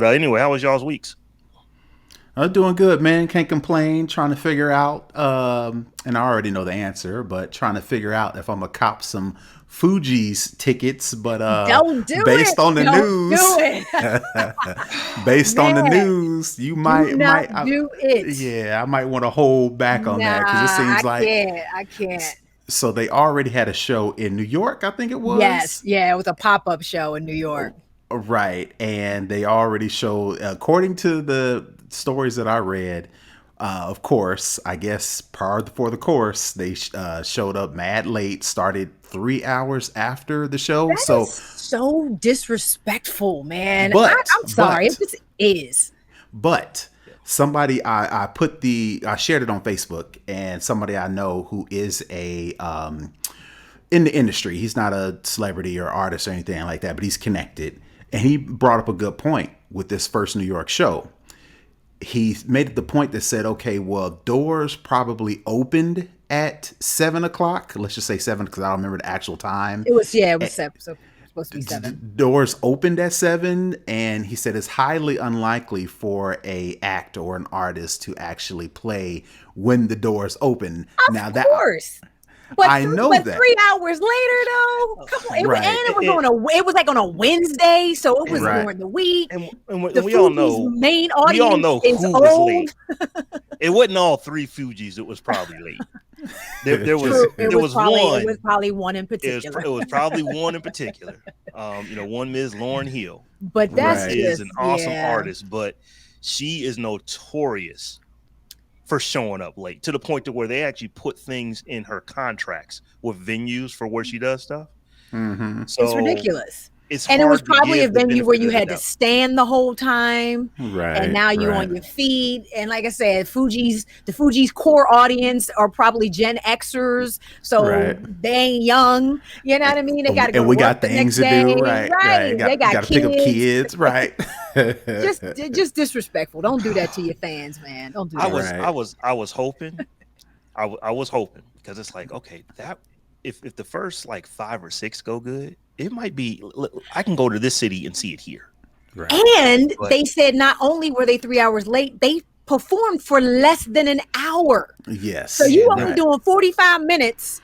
But anyway, how was y'all's weeks? I'm doing good, man. Can't complain. Trying to figure out, and I already know the answer, but trying to figure out if I'm gonna cop some Fugees tickets. But Don't do it. based on the Don't do news, it. based on the Man, news, you do might, not do it. yeah, I might want to hold back on that because it Nah, seems I like can't. I can't. so they already had a show in New York, I think it Yes. was. Yeah, it was a pop-up show in New York. Right. And they already showed, according to the stories that I read, of course, I guess par for the course, they showed up mad late, started 3 hours after the show. That is So, so disrespectful, man. but, I'm sorry. It but, just is. but, somebody I shared it on Facebook, and somebody I know who is in the industry. He's not a celebrity or artist or anything like that, but he's connected. And he brought up a good point with this first New York show. He made the point that said, okay, well, doors probably opened at 7 o'clock. Let's just say seven because I don't remember the actual time. It was seven. So it's supposed to be seven. Doors opened at 7, and he said it's highly unlikely for a act or an artist to actually play when the doors open. Of Now that course. But I know but that, 3 hours later though, come on, right, it was it was like on a Wednesday, so it was And right, during the week. and The we all Fugees' know main we all audience know is who was old. late. It wasn't all three Fugees. It was probably late. There was True, there was it was one. probably one in It particular. was probably one in particular. One Ms. Lauren Hill, But who that's right. is just an awesome artist, but she is notorious for showing up late to the point to where they actually put things in her contracts with venues for where she does stuff. Mm-hmm. it's So ridiculous. it's And it was hard to probably a give the venue where benefit you of the had to doubt. stand the whole time. And Right, now you right, on your feet. And like I said, the Fugees core audience are probably Gen Xers. So right. they ain't young. You know what I mean? They gotta go And to we work got the next things to do, day. right, Right. right. They got Got to pick up kids. kids, right. Just disrespectful. Don't do that to your fans, man. Don't do I that. was I Right. was I was hoping I was hoping because it's like, okay, that if the first like 5 or 6 go good, it might be I can go to this city and see it here. Right. And But they said not only were they 3 hours late, they performed for less than an hour. So Yes. you man, only Right. doing 45 minutes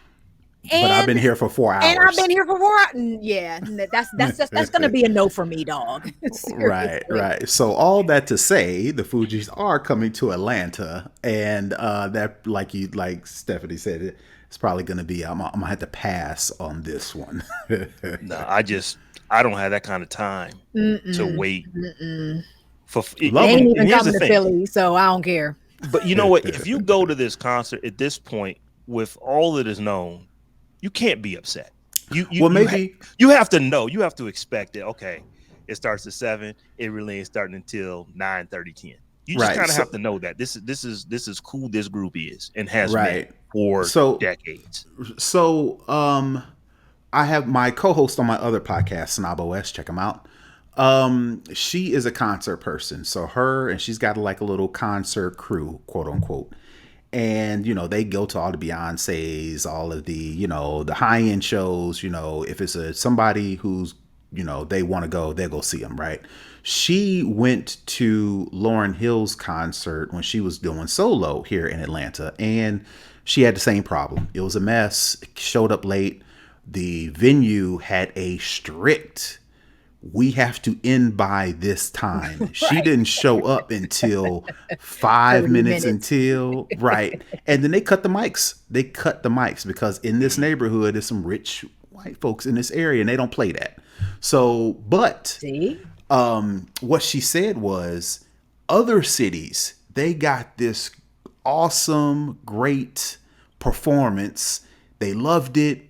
But I've and been here for four I've been hours. here for 4 hours. Yeah, that's gonna be a no for me, dog. Right, Seriously. right. So all that to say, the Fugees are coming to Atlanta, and that, like Stephanie said, it's probably going to be. I'm gonna have to pass on this one. no, I don't have that kind of time to Mm-mm, wait mm-mm. for. They Love ain't them. even Here's the coming to thing, Philly, so I don't care. but you know what? If you go to this concert at this point with all that is known, you can't be upset. You you Well, you ha- maybe you have to know. You have to expect it. Okay, it starts at 7. It really ain't starting until 9:30, 10. You just right. kind of have So to know that this is who this group is and has been right. for So decades. so I have my co-host on my other podcast, Snob OS. Check him out. She is a concert person, so her and she's got like a little concert crew, quote unquote. And they go to all the Beyoncé's, all of the the high end shows. If it's somebody who's they want to go, they'll go see them, right? She went to Lauryn Hill's concert when she was doing solo here in Atlanta, and she had the same problem. It was a mess. Showed up late. The venue had a strict, we have to end by this time. She Right. didn't show up until 5 minutes 30 minutes. until, right. And then they cut the mics. They cut the mics because in this Mhm. neighborhood, there's some rich white folks in this area and they don't play that. So, but See? what she said was other cities, they got this awesome, great performance. They loved it.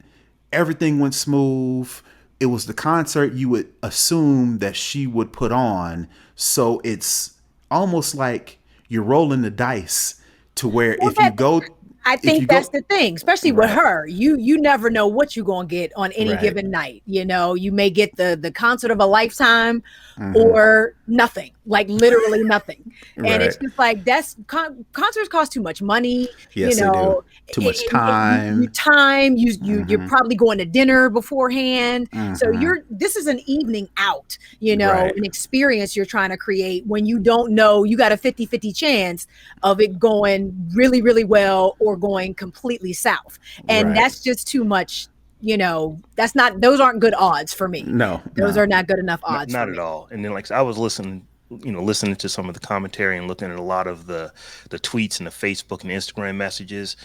Everything went smooth. It was the concert you would assume that she would put on. So it's almost like you're rolling the dice to where Well, if you go. I If you think go- that's the thing, especially with Right. her. You never know what you're gonna get on any Right. given night. You know, you may get the concert of a lifetime Mhm. or nothing, like literally nothing. And it's Right. just like concerts cost too much money. Yes, they do. Too much time. You're Mhm. probably going to dinner beforehand. So Mhm. this is an evening out, you know, Right. an experience you're trying to create when you don't know, you got a 50-50 chance of it going really, really well or going completely south. And Right. that's just too much, you know, those aren't good odds for me. No, Those no. are not good enough odds Not for at me. all. And then like I was listening to some of the commentary and looking at a lot of the tweets and the Facebook and Instagram messages,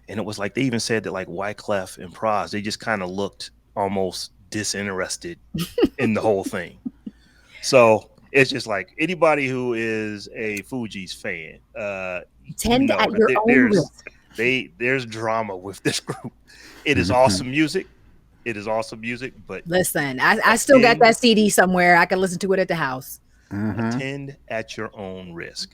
and it was like they even said that like Wyclef and Pras, they just kind of looked almost disinterested in the whole thing. So it's just like anybody who is a Fugees fan, you Tend know at that your own risk. there's drama with this group. It is Mhm. awesome music. It is awesome music, but Listen, I still got attend that CD somewhere. I can listen to it at the house. Mhm. attend at your own risk.